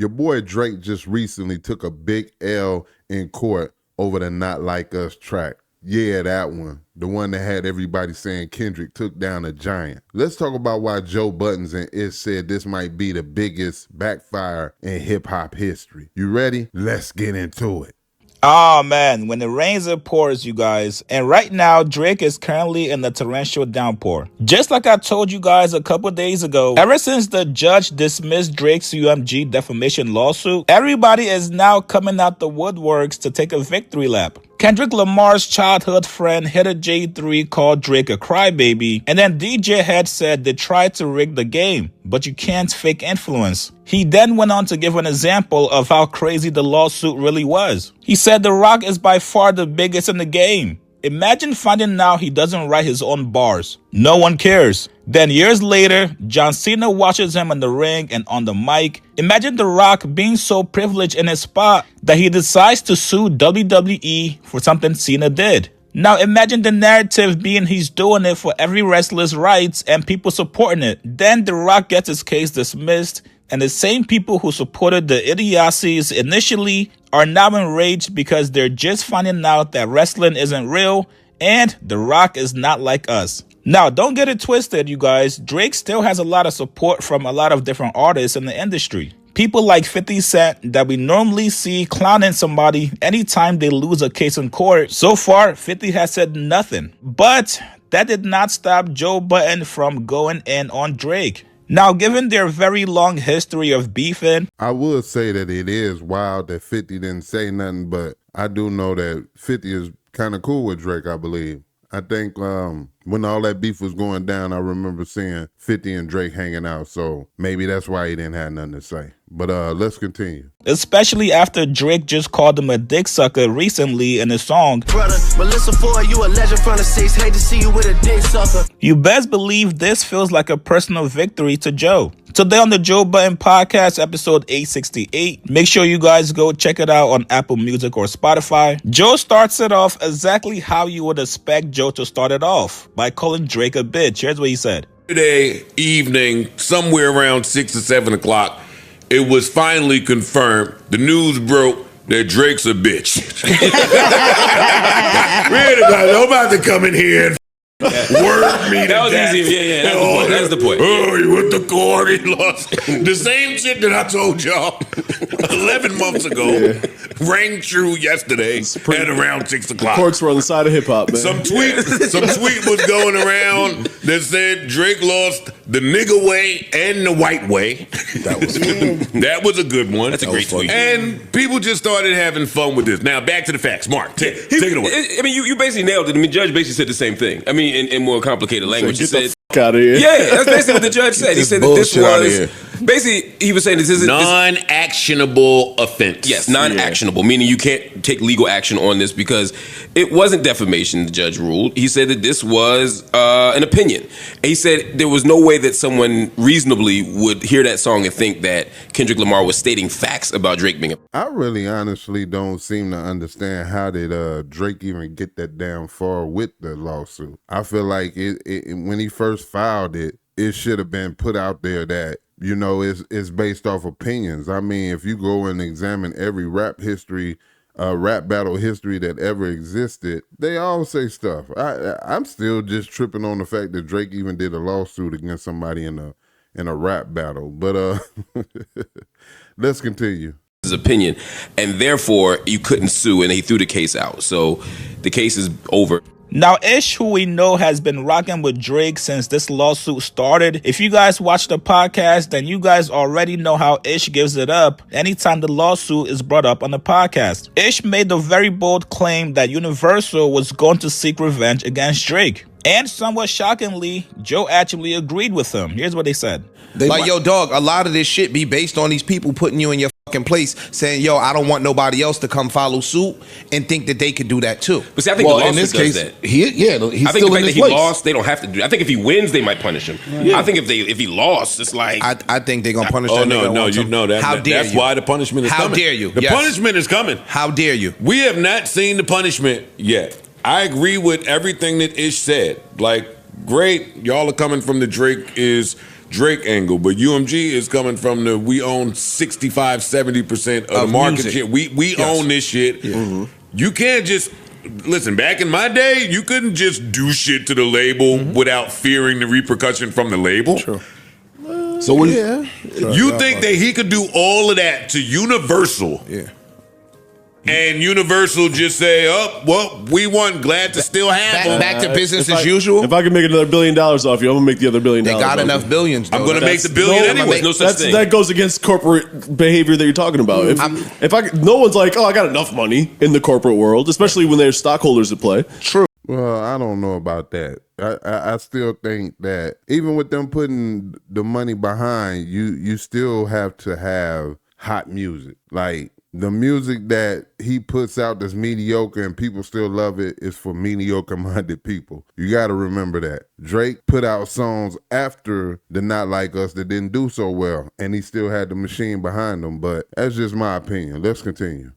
Your boy Drake just recently took a big L in court over the Not Like Us track. Yeah, that one. The one that had everybody saying Kendrick took down a giant. Let's talk about why Joe Budden and Ish said this might be the biggest backfire in hip-hop history. You ready? Let's get into it. Oh man, when it rains it pours, you guys. And right now, Drake is currently in the torrential downpour. Just like I told you guys a couple days ago, ever since the judge dismissed Drake's UMG defamation lawsuit, everybody is now coming out the woodworks to take a victory lap. Kendrick Lamar's childhood friend Hitter J3 called Drake a crybaby, and then DJ Head said they tried to rig the game, but you can't fake influence. He then went on to give an example of how crazy the lawsuit really was. He said The Rock is by far the biggest in the game. Imagine finding out he doesn't write his own bars. No one cares. Then years later, John Cena watches him in the ring and on the mic. Imagine The Rock being so privileged in his spot that he decides to sue WWE for something Cena did. Now imagine the narrative being he's doing it for every wrestler's rights and people supporting it. Then The Rock gets his case dismissed, and the same people who supported the idiocies initially are now enraged because they're just finding out that wrestling isn't real and The Rock is not like us. Now, don't get it twisted, you guys. Drake still has a lot of support from a lot of different artists in the industry. People like 50 Cent that we normally see clowning somebody anytime they lose a case in court. So far, 50 has said nothing. But that did not stop Joe Budden from going in on Drake. Now, given their very long history of beefing, I would say that it is wild that 50 didn't say nothing, but I do know that 50 is kind of cool with Drake, I believe. I think when all that beef was going down, I remember seeing 50 and Drake hanging out, so maybe that's why he didn't have nothing to say. But let's continue. Especially after Drake just called him a dick sucker recently in his song. Brother, but listen for you a legend from the six. Hate to see you with a dick sucker. You best believe this feels like a personal victory to Joe. Today on the Joe Budden Podcast, episode 868. Make sure you guys go check it out on Apple Music or Spotify. Joe starts it off exactly how you would expect Joe to start it off, by calling Drake a bitch. Here's what he said. Today evening, somewhere around 6 or 7 o'clock, it was finally confirmed. The news broke that Drake's a bitch. Really, I'm about to come in here and word me to That was death. easy. Yeah. That's the point. Oh, he went to court, he lost. The same shit that I told y'all 11 months ago rang true yesterday at around 6 o'clock. Corks were on the side of hip hop, man. Some tweet was going around that said Drake lost the nigga way and the white way. That was a good one. That's a great tweet. And people just started having fun with this. Now back to the facts. Mark, take it away. I mean, you basically nailed it. I mean, Judge basically said the same thing. I mean, in more complicated language, he said, out of here. yeah, that's basically what the judge said. He said that this was basically, he was saying this is Non-actionable offense. Yes, non-actionable, meaning you can't take legal action on this because it wasn't defamation, the judge ruled. He said that this was an opinion. And he said there was no way that someone reasonably would hear that song and think that Kendrick Lamar was stating facts about Drake being a... I really honestly don't seem to understand how did Drake even get that damn far with the lawsuit. I feel like it when he first filed it, it should have been put out there that, you know, it's based off opinions. I mean, if you go and examine every rap battle history that ever existed, they all say stuff. I'm still just tripping on the fact that Drake even did a lawsuit against somebody in a rap battle. But let's continue. His opinion, and therefore you couldn't sue, and he threw the case out. So the case is over. Now, Ish, who we know has been rocking with Drake since this lawsuit started. If you guys watch the podcast, then you guys already know how Ish gives it up anytime the lawsuit is brought up on the podcast. Ish made the very bold claim that Universal was going to seek revenge against Drake. And somewhat shockingly, Joe actually agreed with him. Here's what they said. Yo, dog, a lot of this shit be based on these people putting you in your fucking place, saying, yo, I don't want nobody else to come follow suit and think that they could do that too. But see, I think the lawsuit in this does case, that. he's I think still the in fact his that he place. lost, they don't have to do. I think if he wins, they might punish him. I think if he lost, it's like I think they're gonna punish Oh, that no, nigga. no, once you him. know that. How dare That's you? why the punishment is How coming. dare you? The Yes. punishment is coming. How dare you? We have not seen the punishment yet. I agree with everything that Ish said. Like, great, y'all are coming from the Drake is Drake angle, but UMG is coming from the we own 65-70% of the market music. shit. We own this shit. You can't just listen. Back in my day, you couldn't just do shit to the label without fearing the repercussion from the label. True. So when You think that he could do all of that to Universal? Yeah. And Universal just say, "Oh, well, we want glad to still have them." Back to business If as I- usual. If I can make another $1 billion off you, I'm gonna make the other $1 billion. They got off enough you. billions. I'm though. going to make the billion anyway. No such thing. That goes against corporate behavior that you're talking about. No one's like, oh, I got enough money in the corporate world, especially when there's stockholders at play. True. Well, I don't know about that. I still think that even with them putting the money behind, you still have to have hot music. Like the music that he puts out that's mediocre and people still love it is for mediocre-minded people. You got to remember that. Drake put out songs after the Not Like Us that didn't do so well, and he still had the machine behind them. But that's just my opinion. Let's continue.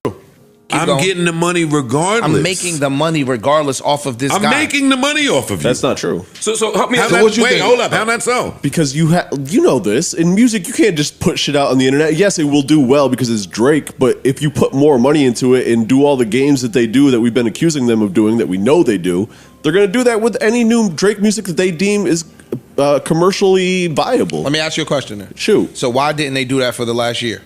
I'm going. getting the money regardless. I'm making the money regardless off of this I'm guy. making the money off of you. That's not true. So help me. How So that, what you wait, think? hold up. How that so? Because you know this in music, you can't just put shit out on the internet. Yes, it will do well because it's Drake, but if you put more money into it and do all the games that they do that we've been accusing them of doing, that we know they do, they're gonna do that with any new Drake music that they deem is commercially viable. Let me ask you a question then. Shoot. So why didn't they do that for the last year?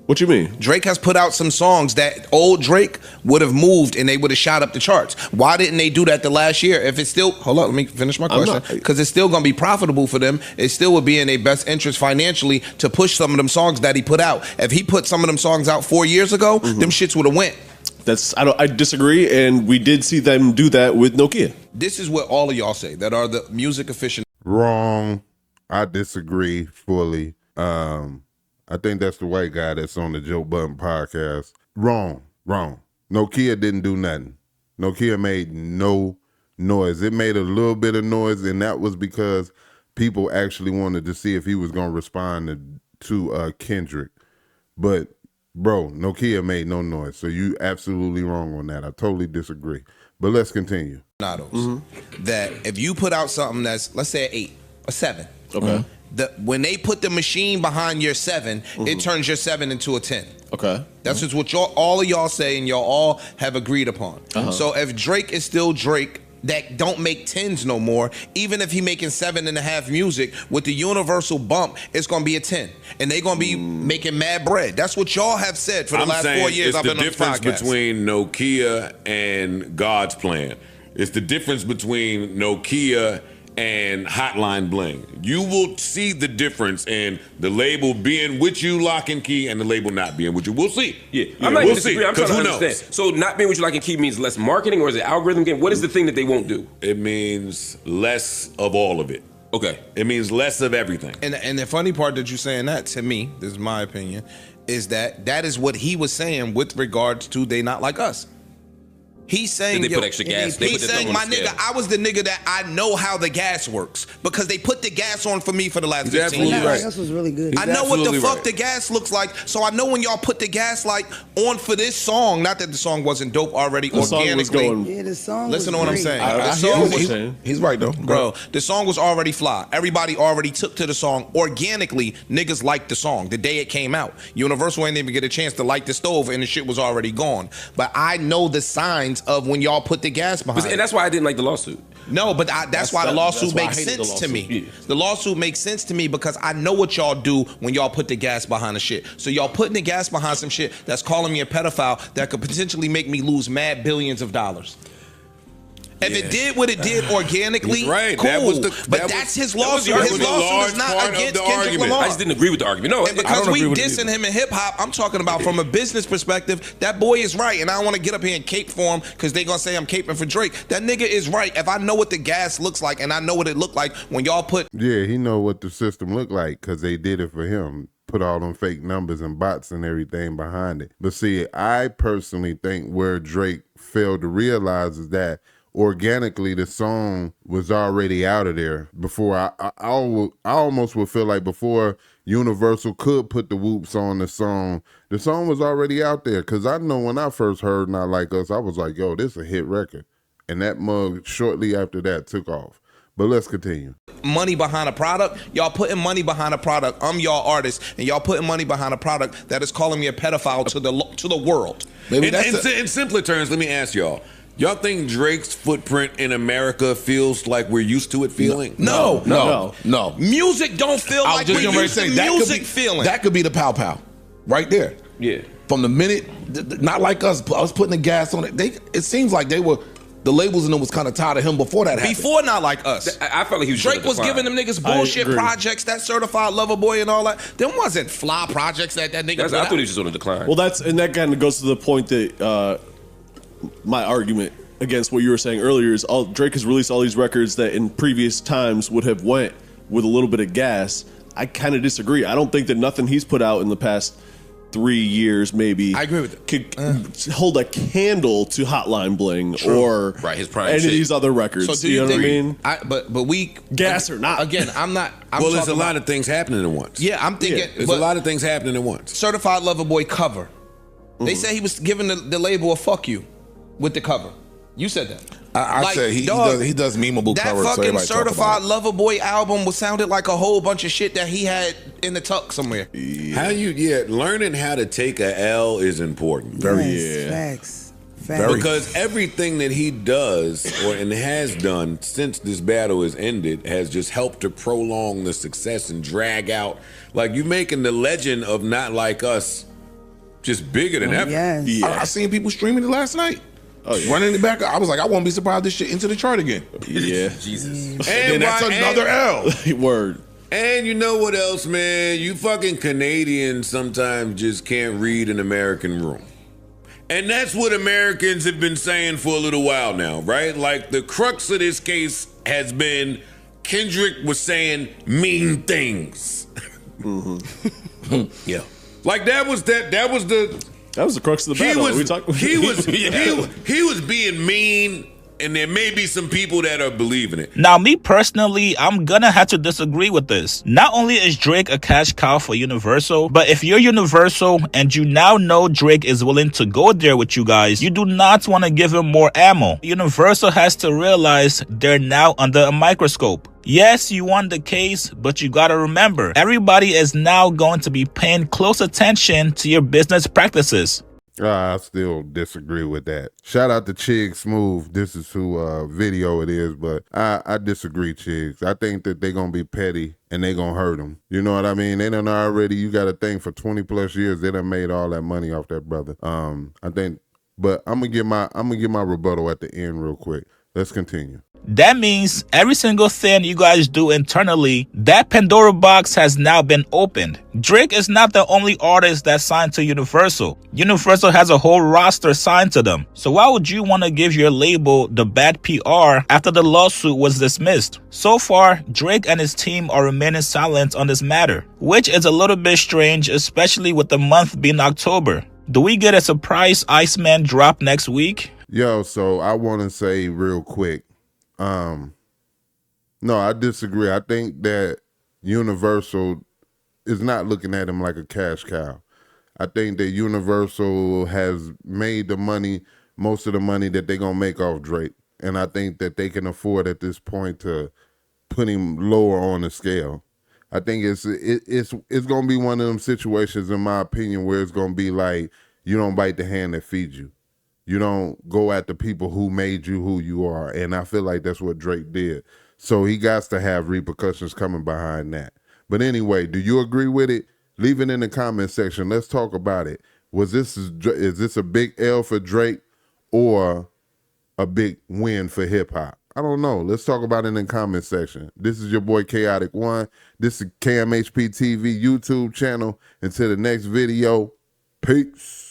What you mean? Drake has put out some songs that old Drake would have moved and they would have shot up the charts. Why didn't they do that the last year? If it's still, hold on, let me finish my question. Because it's still going to be profitable for them. It still would be in their best interest financially to push some of them songs that he put out. If he put some of them songs out 4 years ago, them shits would have went. I disagree, and we did see them do that with Nokia. This is what all of y'all say that are the music aficionados. Wrong. I disagree fully. I think that's the white guy that's on the Joe Budden podcast. Wrong. Nokia didn't do nothing. Nokia made no noise. It made a little bit of noise, and that was because people actually wanted to see if he was going to respond to Kendrick. But, bro, Nokia made no noise. So you absolutely wrong on that. I totally disagree. But let's continue. That if you put out something that's, let's say, an 8, a 7. Okay. When they put the machine behind your 7, it turns your 7 into a 10. Okay. That's just what all of y'all say and y'all all have agreed upon. So if Drake is still Drake, that don't make 10s no more, even if he making 7.5 music, with the universal bump, it's gonna be a 10. And they gonna be making mad bread. That's what y'all have said for the last 4 years I've been on this podcast. It's the difference between Nokia and God's Plan. It's the difference between Nokia and Hotline Bling. You will see the difference in the label being with you, lock and key, and the label not being with you. We'll see. I'm not we'll disagree. I'm see, trying to 'cause who understand. knows? So not being what you like and keep means less marketing, or is it algorithm game? What is the thing that they won't do? It means less of all of it. Okay. It means less of everything. And the funny part that you're saying that, to me, this is my opinion, is that is what he was saying with regards to They Not Like Us. He's saying Did they put extra gas? They He's put their saying, thumb my on the nigga, scale. I was the nigga that I know how the gas works because they put the gas on for me for the last 15 absolutely years. right. This was really good. I know what the absolutely fuck right. the gas looks like, so I know when y'all put the gas light on for this song. Not that the song wasn't dope already The song was organically. going. Yeah, the song. Listen to was what I'm great. saying. I The hear song what was- you're saying. He's right though, Bro, the song was already fly. Everybody already took to the song organically. Niggas liked the song the day it came out. Universal ain't even get a chance to light the stove, and the shit was already gone. But I know the signs of when y'all put the gas behind. And that's why I didn't like the lawsuit. No, but that's why the lawsuit that's why I makes hated the sense to lawsuit. me. Yeah. The lawsuit makes sense to me because I know what y'all do when y'all put the gas behind the shit. So y'all putting the gas behind some shit that's calling me a pedophile that could potentially make me lose mad billions of dollars. If it did what it did organically, He's right. cool. That was the- but that was- that's his that was lawsuit. the- His that was a lawsuit large is not part of against the Kendrick argument. Lamar. I just didn't agree with the argument. No, And because don't we agree with it dissing him in hip hop, I'm talking about from a business perspective. That boy is right, and I don't want to get up here and cape for him because they gonna say I'm caping for Drake. That nigga is right. If I know what the gas looks like, and I know what it looked like when y'all put Yeah, he know what the system looked like because they did it for him. Put all them fake numbers and bots and everything behind it. But see, I personally think where Drake failed to realize is that organically the song was already out of there before I almost would feel like before Universal could put the whoops on the song was already out there. Cause I know when I first heard Not Like Us, I was like, yo, this is a hit record. And that mug shortly after that took off. But let's continue. Money behind a product, y'all putting money behind a product. I'm y'all artist, and y'all putting money behind a product that is calling me a pedophile to the world. Maybe in simpler terms, let me ask y'all. Y'all think Drake's footprint in America feels like we're used to it feeling? No. Music don't feel I was like just we're getting ready used to to say that music could be, feeling. That could be the pow pow, right there. Yeah. From the minute, not like us putting the gas on it. It seems like the labels in them was kind of tired of him before that happened. Before, not like us. I felt like he was Drake was giving them niggas bullshit agree. projects, that Certified Lover Boy and all that. Them wasn't fly projects that nigga I put thought out. he was just on a decline. Well, that kind of goes to the point that my argument against what you were saying earlier is Drake has released all these records that in previous times would have went with a little bit of gas. I kind of disagree. I don't think that nothing he's put out in the past 3 years maybe I agree with that. could hold a candle to Hotline Bling or Right, his prime any of shit. these other records. So do you you know think, what I mean? but we Gas or not. Again, I'm not. I'm Well, there's a talking lot about- of things happening at once. Yeah, I'm thinking. There's a lot of things happening at once. Certified Lover Boy cover. They said he was giving the label a fuck you with the cover. You said that. I Like, said he dog, does memeable That covers. So fucking everybody talk about Certified it. Lover Boy album sounded like a whole bunch of shit that he had in the tuck somewhere. Learning how to take a L is important. Facts. Because everything that he does and has done since this battle has ended has just helped to prolong the success and drag out. Like, you making the legend of Not Like Us just bigger than ever. Yes. I seen people streaming it last night. Running it back. I was like, I won't be surprised this shit into the chart again. Yeah. Jesus. And that's another L. Word. And you know what else, man? You fucking Canadians sometimes just can't read an American room. And that's what Americans have been saying for a little while now, right? Like, the crux of this case has been Kendrick was saying mean things. Yeah. Like, that was the crux of the battle. He was being mean, and there may be some people that are believing it. Now, me personally, I'm gonna have to disagree with this. Not only is Drake a cash cow for Universal, but if you're Universal and you now know Drake is willing to go there with you guys, you do not want to give him more ammo. Universal has to realize they're now under a microscope. Yes, you won the case, but you gotta remember, everybody is now going to be paying close attention to your business practices. I still disagree with that. Shout out to Chig Smooth. This is who video it is, but I disagree, Chigs. I think that they're going to be petty and they're going to hurt him. You know what I mean? They done already, you got to think for 20 plus years, they done made all that money off that brother. I think, but I'm going to get my rebuttal at the end real quick. Let's continue. That means every single thing you guys do internally, that Pandora box has now been opened. Drake is not the only artist that's signed to Universal. Universal has a whole roster signed to them. So why would you want to give your label the bad PR after the lawsuit was dismissed? So far, Drake and his team are remaining silent on this matter, which is a little bit strange, especially with the month being October. Do we get a surprise Iceman drop next week? Yo, so I want to say real quick, no, I disagree. I think that Universal is not looking at him like a cash cow. I think that Universal has made the money, most of the money that they're going to make off Drake. And I think that they can afford at this point to put him lower on the scale. I think it's going to be one of them situations, in my opinion, where it's going to be like, you don't bite the hand that feeds you. You don't go at the people who made you who you are. And I feel like that's what Drake did. So he got to have repercussions coming behind that. But anyway, do you agree with it? Leave it in the comment section. Let's talk about it. Is this a big L for Drake or a big win for hip hop? I don't know. Let's talk about it in the comment section. This is your boy Kaotic 1. This is KMHP TV YouTube channel. Until the next video, peace.